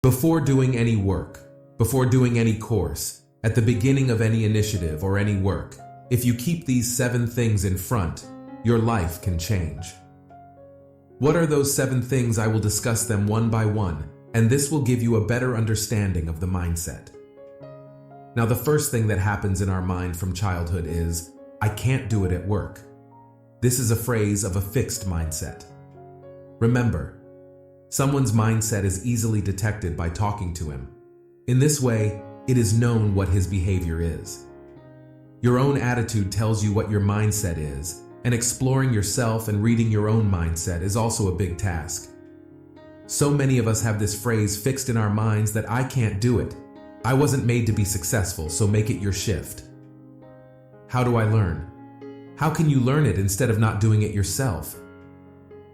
Before doing any work, before doing any course, at the beginning of any initiative or any work, if you keep these 7 things in front, your life can change. What are those 7 things? I will discuss them one by one, and this will give you a better understanding of the mindset. Now, the first thing that happens in our mind from childhood is, I can't do it at work. This is a phrase of a fixed mindset. Remember, someone's mindset is easily detected by talking to him. In this way, it is known what his behavior is. Your own attitude tells you what your mindset is, and exploring yourself and reading your own mindset is also a big task. So many of us have this phrase fixed in our minds that I can't do it. I wasn't made to be successful, so make it your shift. How do I learn? How can you learn it instead of not doing it yourself?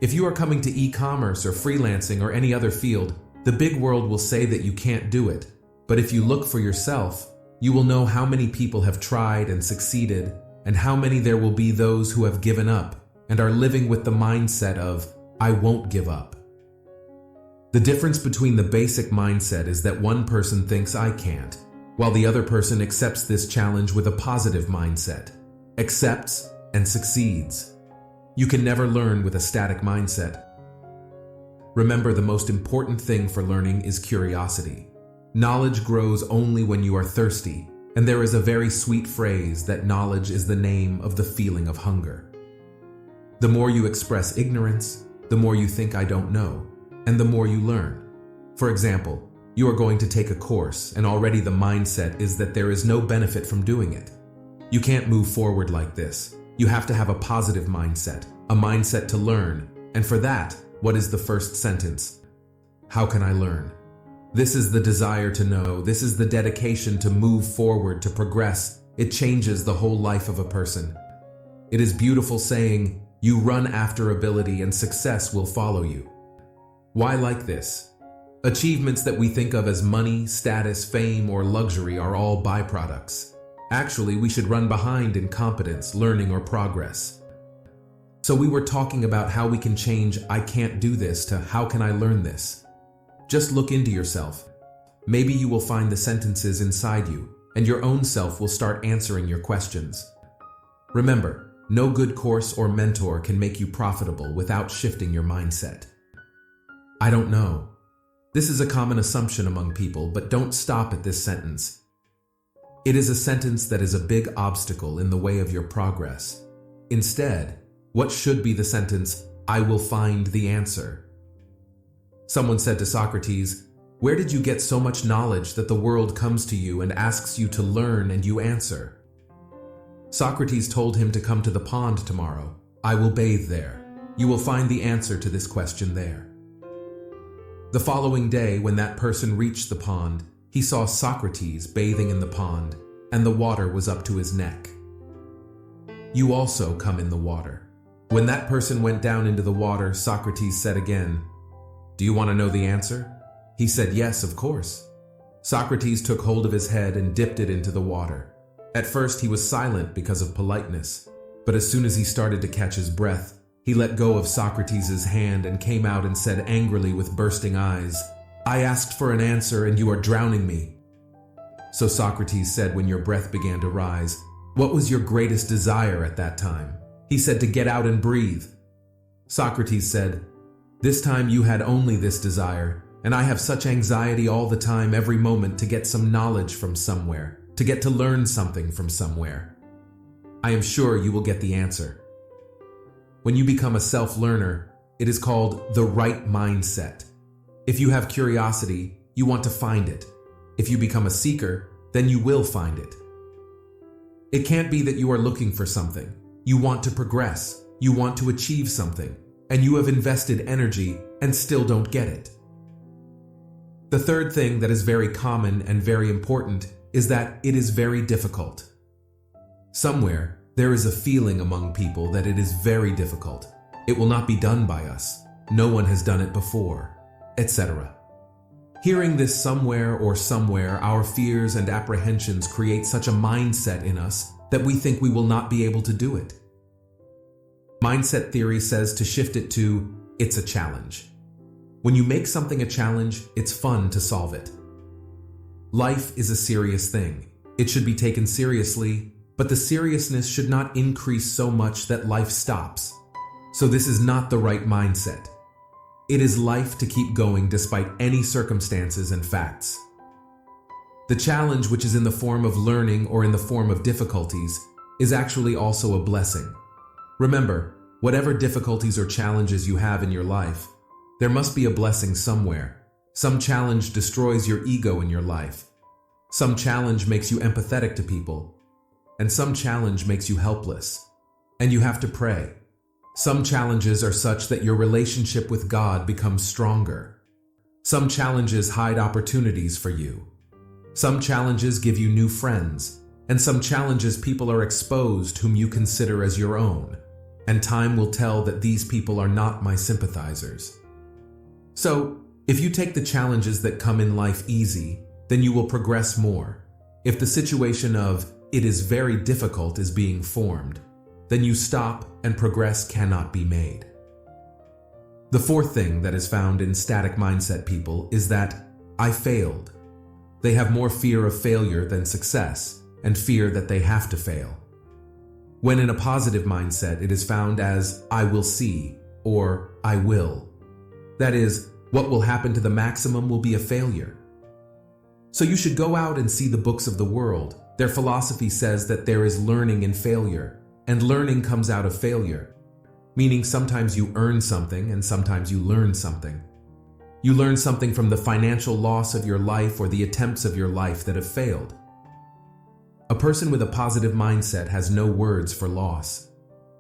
If you are coming to e-commerce or freelancing or any other field, the big world will say that you can't do it. But if you look for yourself, you will know how many people have tried and succeeded, and how many there will be those who have given up and are living with the mindset of, I won't give up. The difference between the basic mindset is that one person thinks I can't, while the other person accepts this challenge with a positive mindset, accepts and succeeds. You can never learn with a static mindset. Remember, the most important thing for learning is curiosity. Knowledge grows only when you are thirsty, and there is a very sweet phrase that knowledge is the name of the feeling of hunger. The more you express ignorance, the more you think I don't know, and the more you learn. For example, you are going to take a course, and already the mindset is that there is no benefit from doing it. You can't move forward like this. You have to have a positive mindset, a mindset to learn, and for that, what is the first sentence? How can I learn? This is the desire to know. This is the dedication to move forward, to progress. It changes the whole life of a person. It is beautiful saying, you run after ability and success will follow you. Why like this? Achievements that we think of as money, status, fame, or luxury are all byproducts. Actually, we should run behind in competence, learning, or progress. So we were talking about how we can change I can't do this to how can I learn this? Just look into yourself. Maybe you will find the sentences inside you, and your own self will start answering your questions. Remember, no good course or mentor can make you profitable without shifting your mindset. I don't know. This is a common assumption among people, but don't stop at this sentence. It is a sentence that is a big obstacle in the way of your progress. Instead, what should be the sentence, I will find the answer? Someone said to Socrates, where did you get so much knowledge that the world comes to you and asks you to learn and you answer? Socrates told him to come to the pond tomorrow. I will bathe there. You will find the answer to this question there. The following day, when that person reached the pond, he saw Socrates bathing in the pond, and the water was up to his neck. You also come in the water. When that person went down into the water, Socrates said again, do you want to know the answer? He said, yes, of course. Socrates took hold of his head and dipped it into the water. At first, he was silent because of politeness, but as soon as he started to catch his breath, he let go of Socrates' hand and came out and said angrily with bursting eyes, I asked for an answer and you are drowning me. So Socrates said when your breath began to rise, what was your greatest desire at that time? He said to get out and breathe. Socrates said, this time you had only this desire, and I have such anxiety all the time, every moment, to get some knowledge from somewhere, to get to learn something from somewhere. I am sure you will get the answer. When you become a self-learner, it is called the right mindset. If you have curiosity, you want to find it. If you become a seeker, then you will find it. It can't be that you are looking for something. You want to progress. You want to achieve something. And you have invested energy and still don't get it. The third thing that is very common and very important is that it is very difficult. Somewhere, there is a feeling among people that it is very difficult. It will not be done by us. No one has done it before, etc. Hearing this somewhere, our fears and apprehensions create such a mindset in us that we think we will not be able to do it. Mindset theory says to shift it to, it's a challenge. When you make something a challenge, it's fun to solve it. Life is a serious thing. It should be taken seriously, but the seriousness should not increase so much that life stops. So this is not the right mindset. It is life to keep going despite any circumstances and facts. The challenge, which is in the form of learning or in the form of difficulties, is actually also a blessing. Remember, whatever difficulties or challenges you have in your life, there must be a blessing somewhere. Some challenge destroys your ego in your life. Some challenge makes you empathetic to people. And some challenge makes you helpless. And you have to pray. Some challenges are such that your relationship with God becomes stronger. Some challenges hide opportunities for you. Some challenges give you new friends. And some challenges people are exposed whom you consider as your own. And time will tell that these people are not my sympathizers. So, if you take the challenges that come in life easy, then you will progress more. If the situation of "it is very difficult" is being formed, then you stop and progress cannot be made. The fourth thing that is found in static mindset people is that "I failed." They have more fear of failure than success, and fear that they have to fail. When in a positive mindset, it is found as "I will see" or "I will." That is, what will happen to the maximum will be a failure. So you should go out and see the books of the world. Their philosophy says that there is learning in failure, and learning comes out of failure, meaning sometimes you earn something and sometimes you learn something. You learn something from the financial loss of your life or the attempts of your life that have failed. A person with a positive mindset has no words for loss.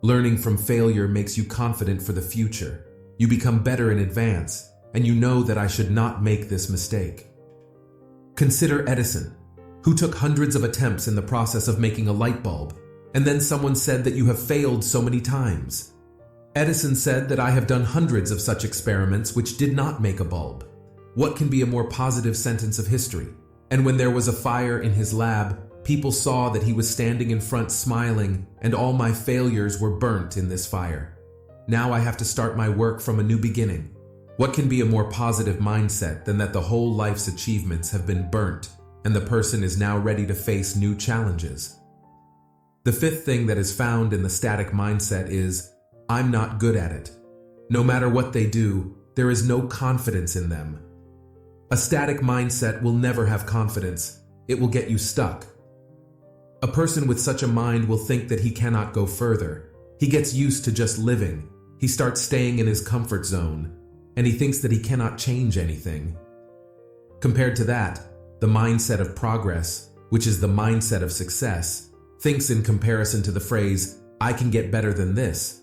Learning from failure makes you confident for the future. You become better in advance, and you know that I should not make this mistake. Consider Edison, who took hundreds of attempts in the process of making a light bulb, and then someone said that you have failed so many times. Edison said that I have done hundreds of such experiments which did not make a bulb. What can be a more positive sentence of history? And when there was a fire in his lab, people saw that he was standing in front smiling, and all my failures were burnt in this fire. Now I have to start my work from a new beginning. What can be a more positive mindset than that the whole life's achievements have been burnt, and the person is now ready to face new challenges? The fifth thing that is found in the static mindset is, "I'm not good at it." No matter what they do, there is no confidence in them. A static mindset will never have confidence. It will get you stuck. A person with such a mind will think that he cannot go further. He gets used to just living. He starts staying in his comfort zone, and he thinks that he cannot change anything. Compared to that, the mindset of progress, which is the mindset of success, thinks in comparison to the phrase, "I can get better than this.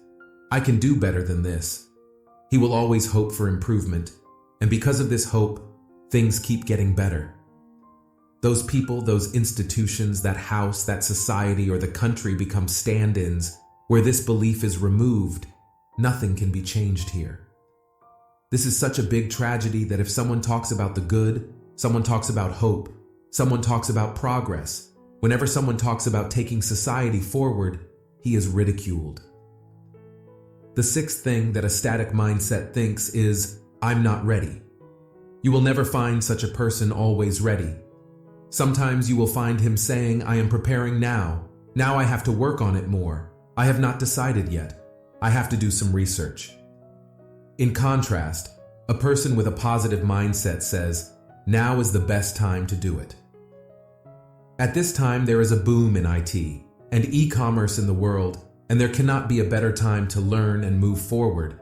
I can do better than this." He will always hope for improvement, and because of this hope, things keep getting better. Those people, those institutions, that house, that society, or the country become stand-ins where this belief is removed. Nothing can be changed here. This is such a big tragedy that if someone talks about the good, someone talks about hope, someone talks about progress, whenever someone talks about taking society forward, he is ridiculed. The sixth thing that a static mindset thinks is, "I'm not ready." You will never find such a person always ready. Sometimes you will find him saying, "I am preparing now. Now I have to work on it more. I have not decided yet. I have to do some research." In contrast, a person with a positive mindset says, "Now is the best time to do it." At this time, there is a boom in IT and e-commerce in the world, and there cannot be a better time to learn and move forward.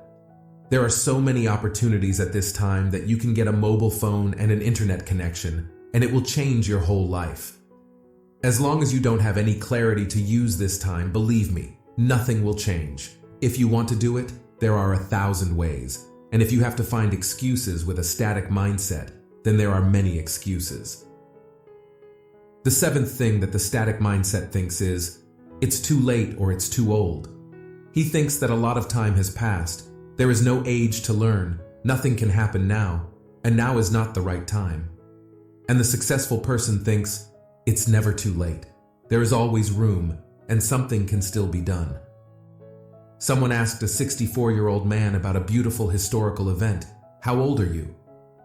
There are so many opportunities at this time that you can get a mobile phone and an internet connection, and it will change your whole life. As long as you don't have any clarity to use this time, believe me, nothing will change. If you want to do it, there are 1,000 ways. And if you have to find excuses with a static mindset, then there are many excuses. The seventh thing that the static mindset thinks is, "It's too late" or "It's too old." He thinks that a lot of time has passed. There is no age to learn. Nothing can happen now. And now is not the right time. And the successful person thinks, "It's never too late. There is always room, and something can still be done." Someone asked a 64-year-old man about a beautiful historical event. "How old are you?"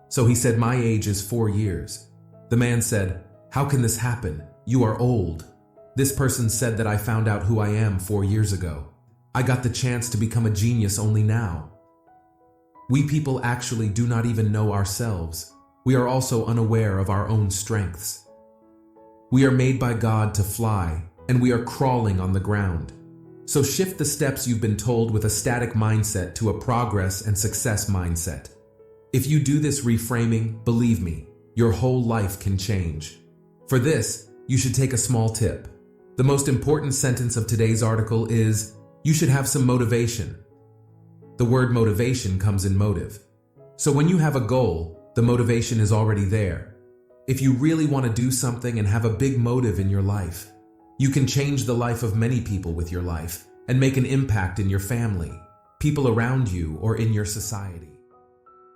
So he said, "My age is 4 years." The man said, "How can this happen? You are old." This person said that I found out who I am 4 years ago. I got the chance to become a genius only now. We people actually do not even know ourselves. We are also unaware of our own strengths. We are made by God to fly, and we are crawling on the ground. So shift the steps you've been told with a static mindset to a progress and success mindset. If you do this reframing, believe me, your whole life can change. For this, you should take a small tip. The most important sentence of today's article is, you should have some motivation. The word motivation comes in motive. So when you have a goal, the motivation is already there. If you really want to do something and have a big motive in your life, you can change the life of many people with your life and make an impact in your family, people around you, or in your society.